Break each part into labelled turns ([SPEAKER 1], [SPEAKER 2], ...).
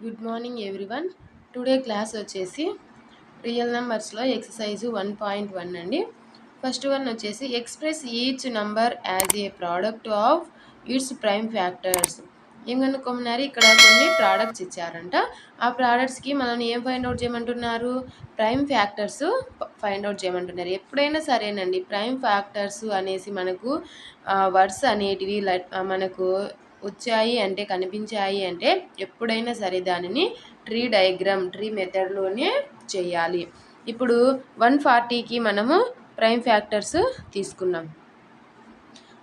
[SPEAKER 1] Good morning everyone. Today class వచ్చేసి real నెంబర్స్లో exercise 1.1 అండి. First one వచ్చేసి express each number as a product of it's prime factors. ఏం కనుక్కోమన్నారు? ఇక్కడ కొన్ని products ఇచ్చారంట. ఆ ప్రోడక్ట్స్కి మనల్ని ఏం ఫైండ్ అవుట్ చేయమంటున్నారు? ప్రైమ్ ఫ్యాక్టర్స్ ఫైండ్ అవుట్ చేయమంటున్నారు. ఎప్పుడైనా సరేనండి, ప్రైమ్ ఫ్యాక్టర్స్ అనేసి మనకు వర్డ్స్ అనేటివి మనకు వచ్చాయి అంటే, కనిపించాయి అంటే ఎప్పుడైనా సరే దానిని ట్రీ మెథడ్లోనే చేయాలి. ఇప్పుడు 140కి మనము ప్రైమ్ ఫ్యాక్టర్స్ తీసుకున్నాం.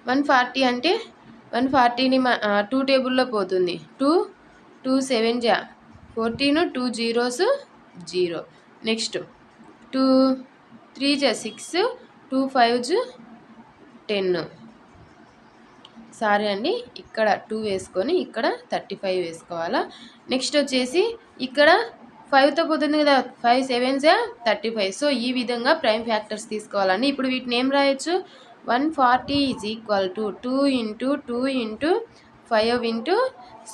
[SPEAKER 1] 140 అంటే 140ని 2 టేబుల్లో పోతుంది. 2 7 జా 14, 2 zeros 0. నెక్స్ట్ 2 3 జా 6, 2 5s 10. సారీ అండి, ఇక్కడ 2 వేసుకొని ఇక్కడ 35 వేసుకోవాలా. నెక్స్ట్ వచ్చేసి ఇక్కడ 5తో పోతుంది కదా, 5 7s 35. సో ఈ విధంగా ప్రైమ్ ఫ్యాక్టర్స్ తీసుకోవాలండి. ఇప్పుడు వీటిని ఏం రాయొచ్చు? 140 is equal to 2 into 2 into 5 into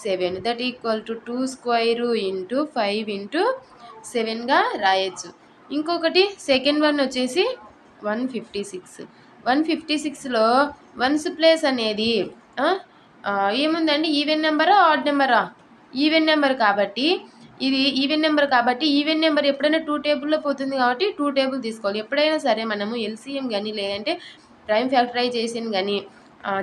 [SPEAKER 1] 7, that equal to 2 square into 5 into 7గా రాయొచ్చు. ఇంకొకటి సెకండ్ వన్ వచ్చేసి 156. 156లో వన్స్ ప్లేస్ అనేది ఏముందండి? ఈవెన్ నెంబరా ఆడ్ నెంబరా? ఈవెన్ నెంబర్ కాబట్టి ఇది ఈవెన్ నెంబర్ కాబట్టి ఈవెన్ నెంబర్ ఎప్పుడైనా 2 టేబుల్లో పోతుంది కాబట్టి 2 టేబుల్ తీసుకోవాలి. ఎప్పుడైనా సరే మనము ఎల్సిఎం కానీ లేదంటే ప్రైమ్ ఫ్యాక్టరైజేషన్ కానీ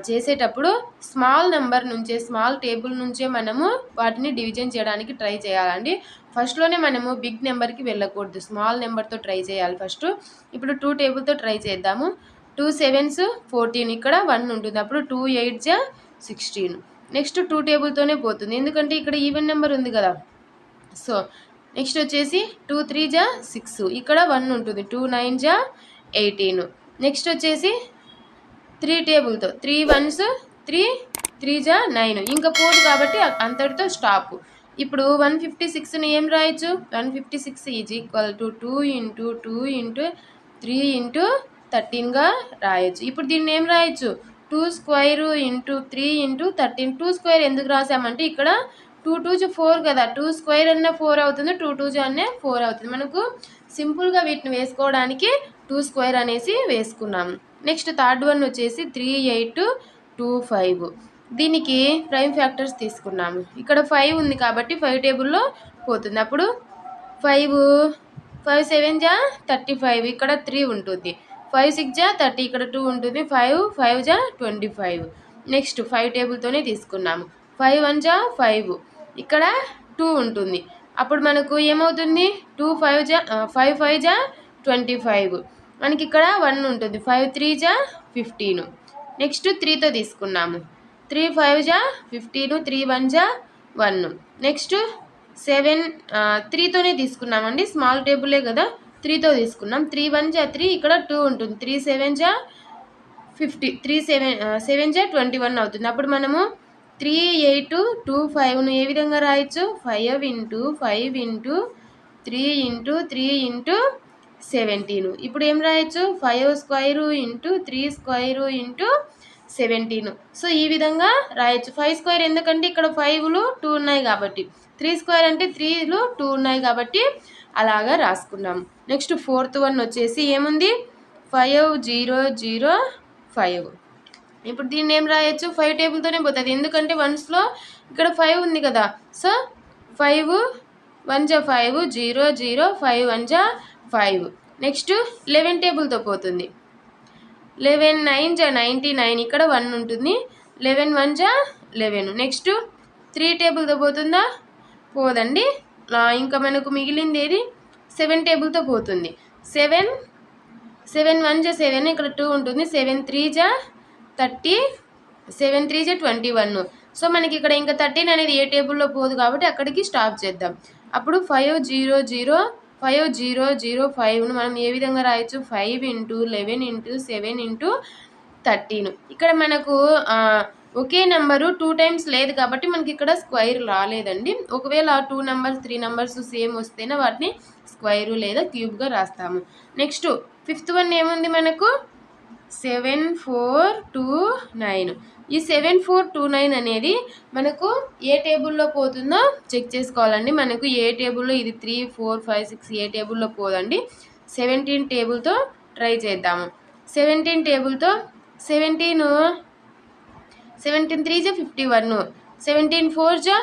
[SPEAKER 1] చేసేటప్పుడు స్మాల్ నెంబర్ నుంచే, స్మాల్ టేబుల్ నుంచే మనము వాటిని డివిజన్ చేయడానికి ట్రై చేయాలండి. ఫస్ట్లోనే మనము బిగ్ నెంబర్కి వెళ్ళకూడదు, స్మాల్ నెంబర్తో ట్రై చేయాలి ఫస్ట్. ఇప్పుడు 2 టేబుల్తో ట్రై చేద్దాము. 2 7s 14, ఇక్కడ 1 ఉంటుంది. అప్పుడు 2 8s 16. నెక్స్ట్ 2 టేబుల్తోనే పోతుంది, ఎందుకంటే ఇక్కడ ఈవెన్ నెంబర్ ఉంది కదా. సో నెక్స్ట్ వచ్చేసి 2 3s 6, ఇక్కడ 1 ఉంటుంది. 2 9s 18. నెక్స్ట్ వచ్చేసి 3 టేబుల్తో 3 1s 3 3s 9, ఇంకా పోదు కాబట్టి అంతటితో స్టాప్. ఇప్పుడు 156ని ఏం రాయొచ్చు? 156 is equal to 2 into 2 into 3 into 13గా రాయొచ్చు. ఇప్పుడు దీన్ని ఏం రాయొచ్చు? 2 స్క్వేర్ ఇంటూ 3 ఇంటూ 13. 2 స్క్వేర్ ఎందుకు రాసామంటే ఇక్కడ 2 2s 4 కదా, 2 స్క్వేర్ అన్న 4 అవుతుంది, 2 2s అన్న 4 అవుతుంది. మనకు సింపుల్గా వీటిని వేసుకోవడానికి 2 స్క్వేర్ అనేసి వేసుకున్నాము. నెక్స్ట్ థర్డ్ వన్ వచ్చేసి 3 8 2 5. దీనికి ప్రైమ్ ఫ్యాక్టర్స్ తీసుకున్నాము. ఇక్కడ 5 ఉంది కాబట్టి 5 టేబుల్లో పోతుంది. అప్పుడు 5 7 35, ఇక్కడ 3 ఉంటుంది. 5 6 30, ఇక్కడ 2 ఉంటుంది. 5 5 25. నెక్స్ట్ 5 టేబుల్తోనే తీసుకున్నాము. 5 1 5, ఇక్కడ 2 ఉంటుంది. అప్పుడు మనకు ఏమవుతుంది? 2 5 5 5 25, మనకి ఇక్కడ 1 ఉంటుంది. 5 3 15. నెక్స్ట్ 3తో తీసుకున్నాము. 3 5 15, 3 1 1. నెక్స్ట్ 7 3తోనే తీసుకున్నామండి, స్మాల్ టేబులే కదా, 3తో తీసుకున్నాం. 3 1 3, ఇక్కడ 2 ఉంటుంది. 3 7 50, 3 7 21 అవుతుంది. అప్పుడు మనము 3 8 2 5ను ఏ విధంగా రాయొచ్చు? 5 ఇంటూ 5 ఇంటూ 3 ఇంటూ 3 ఇంటూ 17. ఇప్పుడు ఏం రాయొచ్చు? 5 square into 3 square into 17. So ఈ విధంగా రాయొచ్చు. 5 స్క్వేర్ ఎందుకంటే ఇక్కడ 5లు 2 ఉన్నాయి కాబట్టి, 3 స్క్వేర్ అంటే 3లు 2 ఉన్నాయి కాబట్టి అలాగా రాసుకున్నాము. నెక్స్ట్ ఫోర్త్ వన్ వచ్చేసి ఏముంది? 5 0 0 5. ఇప్పుడు దీన్ని ఏం రాయొచ్చు? 5 టేబుల్తోనే పోతుంది, ఎందుకంటే వన్స్లో ఇక్కడ 5 ఉంది కదా. సో 5 1 5 0 0 5 1 5. నెక్స్ట్ 11 టేబుల్తో పోతుంది. 11 9 99, ఇక్కడ 1 ఉంటుంది. 11 1 11. నెక్స్ట్ 3 టేబుల్తో పోతుందా? పోదండి. ఇంకా మనకు మిగిలింది ఏది? 7 టేబుల్తో పోతుంది. 7 1 7, ఇక్కడ 2 ఉంటుంది. 7 3 30, 7 3 21. సో మనకి ఇక్కడ ఇంకా 13 అనేది ఏ టేబుల్లో పోదు కాబట్టి అక్కడికి స్టాప్ చేద్దాం. అప్పుడు 5 0 0 5 0 0 5ను మనం ఏ విధంగా రాయొచ్చు? 5 ఇంటూ 11 ఇంటూ 7 ఇంటూ 13. ఇక్కడ మనకు ఒకే నెంబరు 2 టైమ్స్ లేదు కాబట్టి మనకి ఇక్కడ స్క్వేర్ రాలేదండి. ఒకవేళ 2 నెంబర్స్ 3 నెంబర్స్ సేమ్ వస్తేనే వాటిని స్క్వేరు లేదా క్యూబ్గా రాస్తాము. నెక్స్ట్ ఫిఫ్త్ వన్ ఏముంది మనకు? 7429. ఈ 7429 అనేది మనకు ఏ టేబుల్లో పోతుందో చెక్ చేసుకోవాలండి. మనకు ఏ టేబుల్లో ఇది 3, 4, 5, 6 ఏ టేబుల్లో పోదండి. 17 టేబుల్తో ట్రై చేద్దాము. 17 టేబుల్తో 17 3 జా 51, 17 4 జా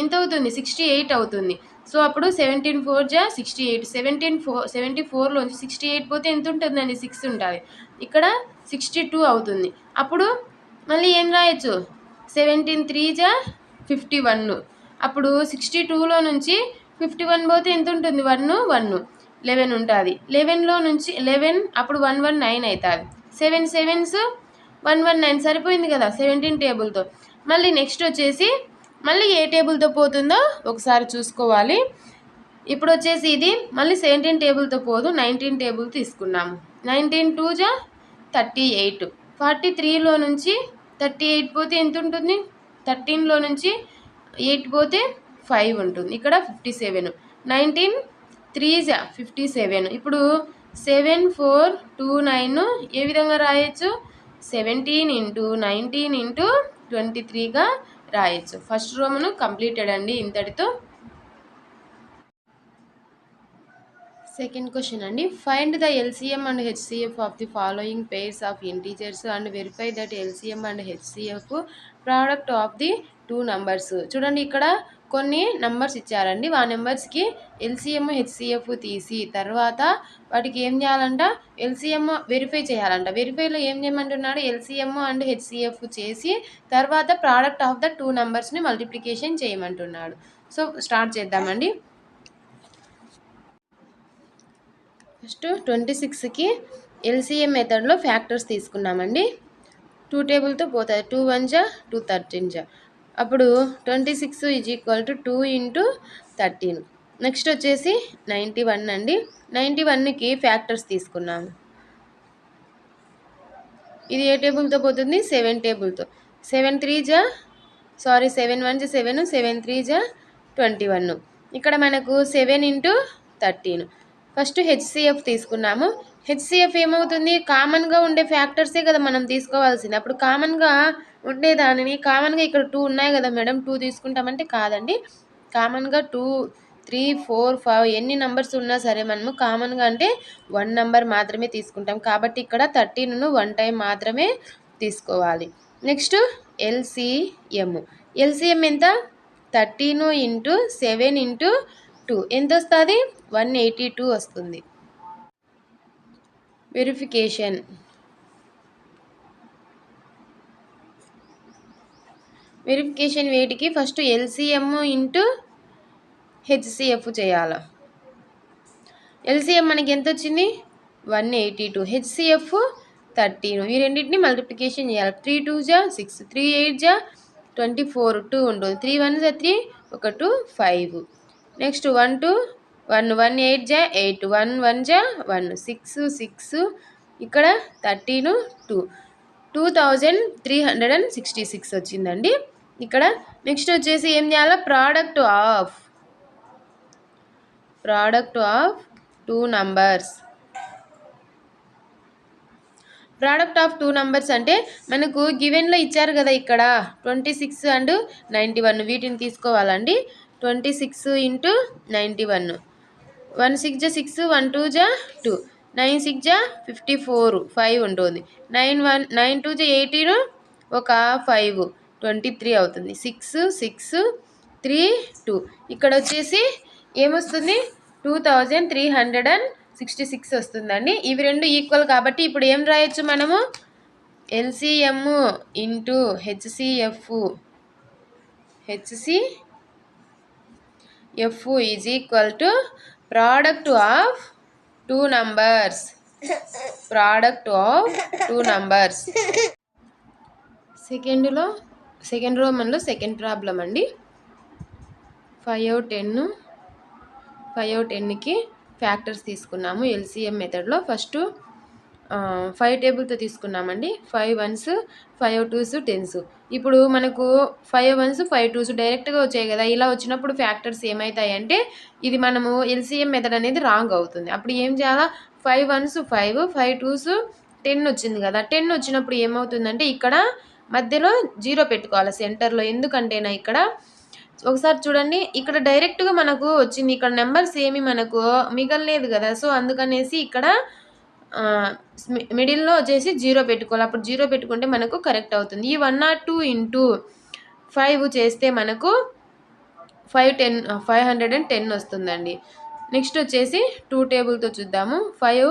[SPEAKER 1] ఎంత అవుతుంది 68 అవుతుంది. సో అప్పుడు 17 4 జా 68, 74లోంచి 68 పోతే ఎంత ఉంటుందండి 6 ఉంటుంది. ఇక్కడ 62 అవుతుంది. అప్పుడు మళ్ళీ ఏం రాయొచ్చు 17 3 జా 51, అప్పుడు 62లో నుంచి 51 పోతే ఎంత ఉంటుంది 1 11 ఉంటుంది. 11లో నుంచి 11 అప్పుడు 119 అవుతుంది. 7 7s 119 సరిపోయింది కదా 17 టేబుల్తో. మళ్ళీ నెక్స్ట్ వచ్చేసి మళ్ళీ ఏ టేబుల్తో పోతుందో ఒకసారి చూసుకోవాలి. ఇప్పుడు వచ్చేసి ఇది మళ్ళీ 17 టేబుల్తో పోదు, 19 టేబుల్ తీసుకున్నాము. 19 2 జా 38, 43లో నుంచి 38 పోతే ఎంత ఉంటుంది 13లో నుంచి 8 పోతే 5 ఉంటుంది. ఇక్కడ 57, 19 3 జా 57. ఇప్పుడు 7429 ఏ విధంగా రాయొచ్చు 17 × 19 × 23గా రాయొచ్చు. ఫస్ట్ రోమను కంప్లీటెడ్ అండి ఇంతటితో. సెకండ్ క్వశ్చన్ అండి, find the LCM and HCF of the following pairs of integers and verify that LCM and HCF product of the 2 numbers. చూడండి ఇక్కడ కొన్ని నంబర్స్ ఇచ్చారండి. ఆ నెంబర్స్కి ఎల్సిఎం హెచ్సిఎఫ్ తీసి తర్వాత వాటికి ఏం చేయాలంట ఎల్సిఎం వెరిఫై చేయాలంట. వెరిఫైలో ఏం చేయమంటున్నాడు ఎల్సిఎం అండ్ హెచ్సిఎఫ్ చేసి తర్వాత ప్రోడక్ట్ ఆఫ్ ద 2 నంబర్స్ని మల్టిప్లికేషన్ చేయమంటున్నాడు. సో స్టార్ట్ చేద్దామండి. ఫస్ట్ 26కి ఎల్సిఎం మెథడ్లో ఫ్యాక్టర్స్ తీసుకున్నామండి. 2 టేబుల్తో పోతుంది. 2 1 జా 2 13 జా. అప్పుడు 26 = 2 × 13. నెక్స్ట్ వచ్చేసి 91 అండి. 91కి ఫ్యాక్టర్స్ తీసుకున్నాము. ఇది ఏ టేబుల్తో పోతుంది 7 టేబుల్తో. 7 1 జా 7, 7 3 జా 21. ఇక్కడ మనకు 7 × 13. ఫస్ట్ హెచ్సిఎఫ్ తీసుకున్నాము. హెచ్సిఎఫ్ ఏమవుతుంది కామన్గా ఉండే ఫ్యాక్టర్సే కదా మనం తీసుకోవాల్సింది. అప్పుడు కామన్గా ఉండేదానిని కామన్గా ఇక్కడ 2 ఉన్నాయి కదా మేడం 2 తీసుకుంటామంటే కాదండి. కామన్గా 2 3 4 5 ఎన్ని నెంబర్స్ ఉన్నా సరే మనము కామన్గా అంటే 1 నెంబర్ మాత్రమే తీసుకుంటాం. కాబట్టి ఇక్కడ 13ను 1 టైం మాత్రమే తీసుకోవాలి. Next LCM. ఎల్సిఎం ఎంత 13 × 7 × 2 ఎంత వస్తుంది 182 వస్తుంది. వెరిఫికేషన్. వెరిఫికేషన్ వేటికి ఫస్ట్ ఎల్సిఎం × హెచ్సిఎఫ్ చేయాలి. ఎల్సిఎం మనకి ఎంత వచ్చింది 182, హెచ్సిఎఫ్ 13. ఈ రెండింటిని మల్టిప్లికేషన్ చేయాలి. 3 2 జా 6, 3 8 జా 24, 2 ఉంటుంది. 3 1 జా 3, 1 2 5. నెక్స్ట్ 1 2 1 1 8 జా 8, 1 1 జా 1, 6 6. ఇక్కడ 13 2, 2366 వచ్చిందండి ఇక్కడ. నెక్స్ట్ వచ్చేసి ఏం చేయాలి product of 2 numbers. Product of 2 numbers అంటే మనకు గివెన్లో ఇచ్చారు కదా ఇక్కడ 26 అండ్ 91 వీటిని తీసుకోవాలండి. 26 × 91, 1 6 జా 6, 1 2 జా 2, 9 6 జా 54, 5 ఉంటుంది. 9 2 జా 18, ఒక 5 23 అవుతుంది. 6 6 3 2. ఇక్కడ వచ్చేసి ఏమొస్తుంది 2366 వస్తుందండి. ఇవి రెండు ఈక్వల్ కాబట్టి ఇప్పుడు ఏం రాయొచ్చు మనము LCM × HCF is equal to product of 2 numbers. Product of 2 numbers. Second రోమన్లో సెకండ్ ప్రాబ్లం అండి. 5 10కి ఫ్యాక్టర్స్ తీసుకున్నాము ఎల్సిఎం మెథడ్లో. ఫస్ట్ 5 టేబుల్తో తీసుకున్నామండి. 5 1s 5 2s 10s. ఇప్పుడు మనకు 5 1s 5 2s డైరెక్ట్గా వచ్చాయి కదా. ఇలా వచ్చినప్పుడు ఫ్యాక్టర్స్ ఏమవుతాయంటే ఇది మనము ఎల్సిఎం మెథడ్ అనేది రాంగ్ అవుతుంది. అప్పుడు ఏం చేయాలా 5 1s 5, 5 2s 10 వచ్చింది కదా, 10 వచ్చినప్పుడు ఏమవుతుందంటే ఇక్కడ మధ్యలో 0 పెట్టుకోవాలి సెంటర్లో. ఎందుకంటేనా ఇక్కడ ఒకసారి చూడండి, ఇక్కడ డైరెక్ట్గా మనకు వచ్చింది, ఇక్కడ నెంబర్స్ ఏమి మనకు మిగలలేదు కదా. సో అందుకనేసి ఇక్కడ మిడిల్లో వచ్చేసి 0 పెట్టుకోవాలి. అప్పుడు 0 పెట్టుకుంటే మనకు కరెక్ట్ అవుతుంది. ఈ 102 ఇంటూ 5 చేస్తే మనకు 510 వస్తుందండి. నెక్స్ట్ వచ్చేసి 2 టేబుల్తో చూద్దాము. 5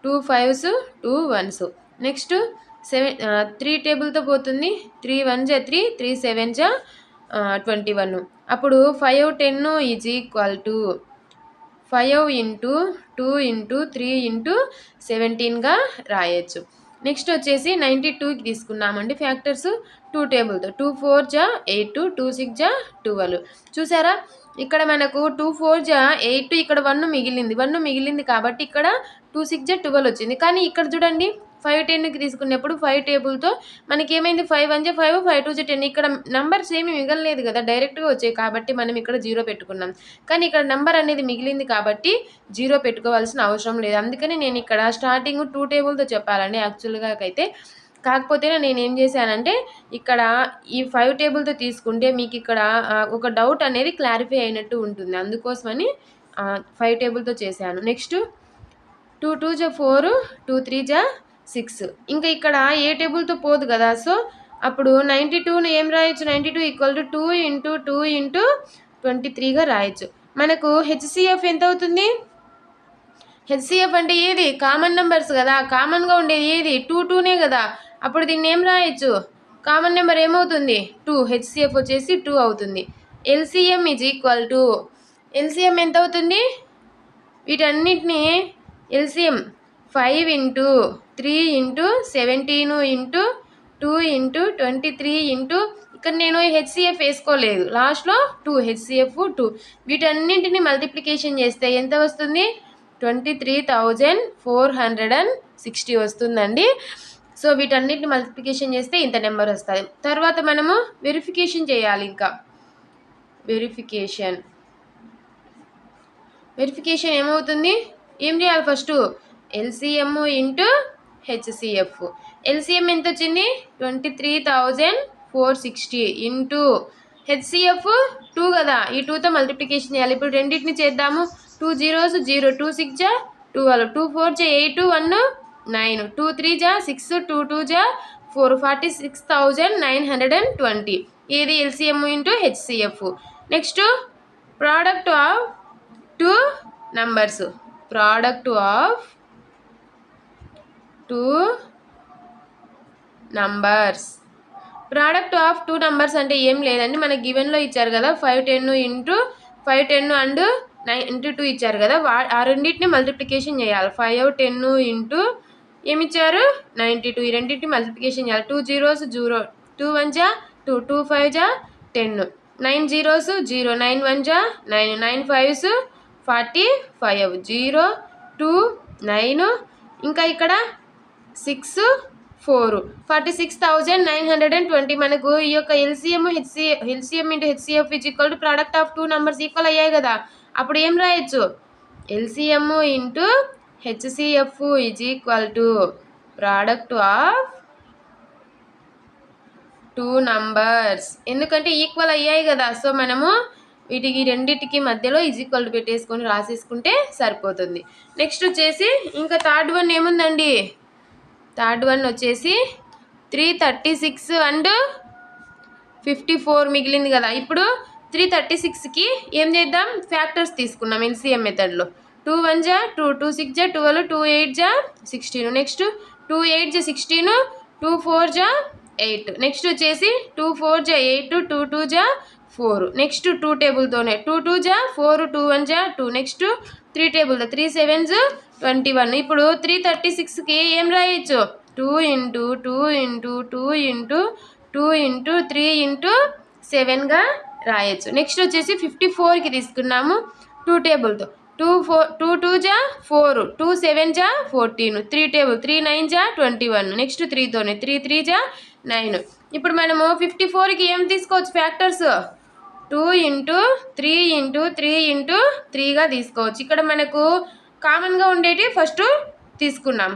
[SPEAKER 1] 2 5s 2 1s. నెక్స్ట్ 3 టేబుల్తో పోతుంది. 3 1 జా 3 3 7 జా 21. అప్పుడు 510 is equal to 5 into 2 into 3 into 17గా రాయొచ్చు. నెక్స్ట్ వచ్చేసి 92కి తీసుకున్నామండి ఫ్యాక్టర్స్ 2 టేబుల్తో. 2 4 జా 8 2 6 జా 12. చూసారా, ఇక్కడ మనకు 2 4 జా 8, ఇక్కడ 1 మిగిలింది కాబట్టి ఇక్కడ 2 6 జా 12 వచ్చింది. కానీ ఇక్కడ చూడండి 5 10కి తీసుకున్నప్పుడు 5 టేబుల్తో మనకి ఏమైంది, 5 1 జా 5 5 2 జా 10. ఇక్కడ నంబర్స్ ఏమి మిగలలేదు కదా, డైరెక్ట్గా వచ్చాయి కాబట్టి మనం ఇక్కడ 0 పెట్టుకున్నాం. కానీ ఇక్కడ నెంబర్ అనేది మిగిలింది కాబట్టి 0 పెట్టుకోవాల్సిన అవసరం లేదు. అందుకని నేను ఇక్కడ స్టార్టింగ్ 2 టేబుల్తో చెప్పాలండి యాక్చువల్గా అయితే. కాకపోతే నేను ఏం చేశానంటే ఇక్కడ ఈ 5 టేబుల్తో తీసుకుంటే మీకు ఇక్కడ ఒక డౌట్ అనేది క్లారిఫై అయినట్టు ఉంటుంది, అందుకోసమని 5 టేబుల్తో చేశాను. నెక్స్ట్ 2 2 జా 4 2 3 జా 6. ఇంకా ఇక్కడ ఏ టేబుల్తో పోదు కదా, సో అప్పుడు 92ను ఏం రాయొచ్చు, 92 ఈక్వల్ టు 2 ఇంటూ 2 ఇంటూ 23గా రాయొచ్చు. మనకు హెచ్సిఎఫ్ ఎంత అవుతుంది, హెచ్సిఎఫ్ అంటే ఏది, కామన్ నెంబర్స్ కదా, కామన్గా ఉండేది ఏది 2 2నే కదా. అప్పుడు దీన్ని ఏం రాయొచ్చు, కామన్ నెంబర్ ఏమవుతుంది 2, హెచ్సిఎఫ్ వచ్చేసి 2 అవుతుంది. LCM is equal to, LCM ఎంత అవుతుంది, వీటన్నిటిని LCM 5 into 3 into 17 into 2 into 23 into, ఇక్కడ నేను హెచ్సిఎఫ్ వేసుకోలేదు, లాస్ట్లో 2, హెచ్సిఎఫ్ 2. వీటన్నింటిని మల్టిప్లికేషన్ చేస్తే ఎంత వస్తుంది, 23,460 వస్తుందండి. సో వీటన్నిటిని మల్టిప్లికేషన్ చేస్తే ఇంత నెంబర్ వస్తుంది. తర్వాత మనము వెరిఫికేషన్ చేయాలి. ఇంకా వెరిఫికేషన్ ఏమవుతుంది, ఏం చేయాలి, first LCM into HCF. LCM ఎంత వచ్చింది, 23,460 ఇంటూ హెచ్సిఎఫ్ 2 కదా, ఈ 2తో మల్టిప్లికేషన్ చేయాలి. ఇప్పుడు రెండింటిని చేద్దాము. 2 0s 0, 2 6 జా 12, 2 4 జా 8 1 9, 2 3 జా 6, 2 2 జా 4, 46,920. ఇది LCM into HCF. Next product of 2 numbers, product of 2 numbers. Product of 2 numbers అంటే ఏం లేదండి, మనకి గివెన్లో ఇచ్చారు కదా 510 ఇంటూ 510 అండ్ 9 ఇంటూ 2 ఇచ్చారు కదా, ఆ రెండింటిని మల్టిప్లికేషన్ చేయాలి. 5 10 ఇంటూ ఏమి ఇచ్చారు 92, ఈ రెండింటిని మల్టిప్లికేషన్ చేయాలి. 2 0s 0, 2 1 జా 2, 2 5 జా 10, 9 0s 0, 9 1 జా 9, 9 5s 45, 0 2 9, ఇంకా ఇక్కడ 6 4, 46,920. మనకు ఈ యొక్క LCM into HCF is equal to product of 2 numbers equal అయ్యాయి కదా. అప్పుడు ఏం రాయొచ్చు, LCM into HCF is equal to product of 2 numbers. ఎందుకంటే ఈక్వల్ అయ్యాయి కదా, సో మనము వీటికి రెండింటికి మధ్యలో ఈజ్ ఈక్వల్ టు పెట్టేసుకొని రాసేసుకుంటే సరిపోతుంది. నెక్స్ట్ వచ్చేసి ఇంకా థర్డ్ వన్ ఏముందండి, థర్డ్ వన్ వచ్చేసి 336 అండ్ 54 మిగిలింది కదా. ఇప్పుడు 336కి ఏం చేద్దాం, ఫ్యాక్టర్స్ తీసుకున్నాం ఎల్సిఎం మెథడ్లో. 2 1 జా 2, 2 6 జా 12, 2 8 జా 16. నెక్స్ట్ 2 8 జా 16, 2 4 జా 8. నెక్స్ట్ వచ్చేసి 2 4 జా 8, 2 2 జా 4. నెక్స్ట్ 2 టేబుల్తోనే 2 2 జా 4, 2 1 జా 2. నెక్స్ట్ 3 టేబుల్తో 3 7s 21. ఇప్పుడు 336కి ఏం రాయొచ్చు, 2 into 2 into 2 into 2 into 3 into 7గా రాయొచ్చు. నెక్స్ట్ వచ్చేసి 54కి తీసుకున్నాము 2 టేబుల్తో. 2 2 జా 4, 2 7 జా 14, 3 టేబుల్ 3 9 జా 21. నెక్స్ట్ 3తోనే 3 3 జా 9. ఇప్పుడు మనము 54కి ఏం తీసుకోవచ్చు, ఫ్యాక్టర్స్ 2 ఇంటూ 3 ఇంటూ 3 ఇంటూ 3గా తీసుకోవచ్చు. ఇక్కడ మనకు కామన్గా ఉండేటి ఫస్ట్ తీసుకున్నాం.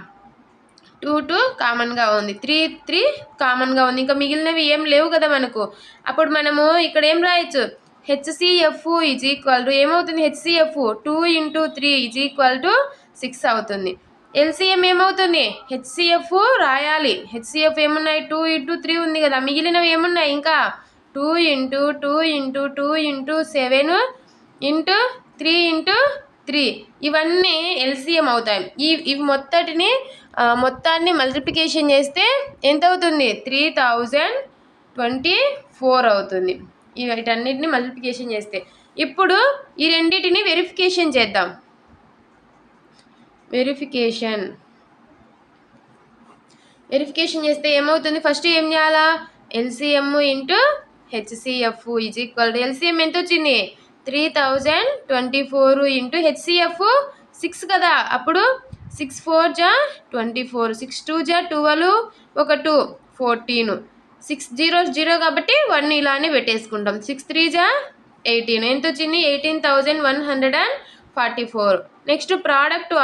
[SPEAKER 1] 2 కామన్గా ఉంది, 3 కామన్గా ఉంది, ఇంకా మిగిలినవి ఏం లేవు కదా మనకు. అప్పుడు మనము ఇక్కడ ఏం రాయొచ్చు, హెచ్సిఎఫ్ ఈజ్ ఈక్వల్ టు ఏమవుతుంది, హెచ్సిఎఫ్ 2 × 3 ఈజ్ ఈక్వల్ టు 6 అవుతుంది. ఎల్సిఎం ఏమవుతుంది, హెచ్సిఎఫ్ రాయాలి. హెచ్సిఎఫ్ ఏమున్నాయి, 2 × 3 ఉంది కదా, మిగిలినవి ఏమున్నాయి ఇంకా 2 × 2 × 2 × 7 × 3 × 3 ఇవన్నీ ఎల్సిఎం అవుతాయి. ఇవి మొత్తాన్ని మల్టిప్లికేషన్ చేస్తే ఎంత అవుతుంది, 3024 అవుతుంది. వీటన్నిటిని మల్టిప్లికేషన్ చేస్తే. ఇప్పుడు ఈ రెండింటిని వెరిఫికేషన్ చేద్దాం. వెరిఫికేషన్ చేస్తే ఏమవుతుంది, ఫస్ట్ ఏం చేయాలా, LCM into HCF is equal to LCM ఎంత వచ్చింది, 3024 ఇంటూ హెచ్సిఎఫ్ 6 కదా, అప్పుడు 6 4 జా 24, 6 2 జా 12, ఒక 2 14, 6 0 0 కాబట్టి 1 ఇలానే పెట్టేసుకుంటాం. 6 3 జా 18, ఎంత వచ్చింది 18,144. Next product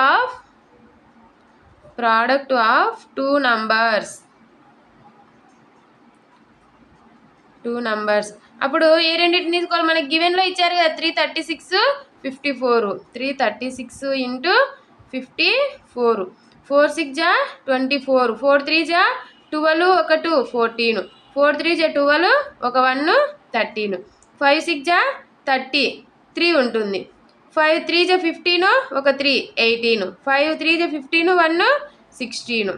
[SPEAKER 1] of two numbers. అప్పుడు ఏ రెండింటిని తీసుకోవాలి, మనకి గివెన్లో ఇచ్చారు కదా 336 54, 336 ఇంటూ 54, 4 6 జా 24, 4 3 జా 12, ఒక 2 14, 4 3 జా 12, ఒక 1 13, 5 6 జా 30 3 ఉంటుంది, 5 3 జా 15, ఒక 3 18, 5 3 జా 15 1 16.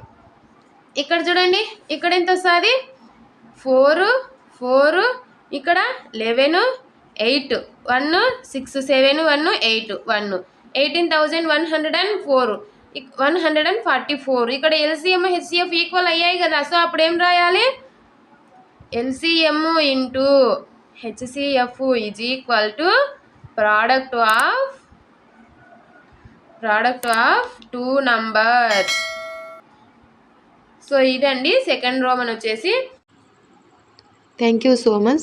[SPEAKER 1] ఇక్కడ చూడండి, ఇక్కడ ఎంత వస్తుంది 4 4, ఇక్కడ 11 8 1 6 7 1 8 1 18,144 144. ఇక్కడ ఎల్సిఎం హెచ్సిఎఫ్ ఈక్వల్ అయ్యాయి కదా, సో అప్పుడు ఏం రాయాలి, LCM into HCF is equal to product of two numbers. So ఇదండి సెకండ్ రోమన్ వచ్చేసి.
[SPEAKER 2] Thank you so much.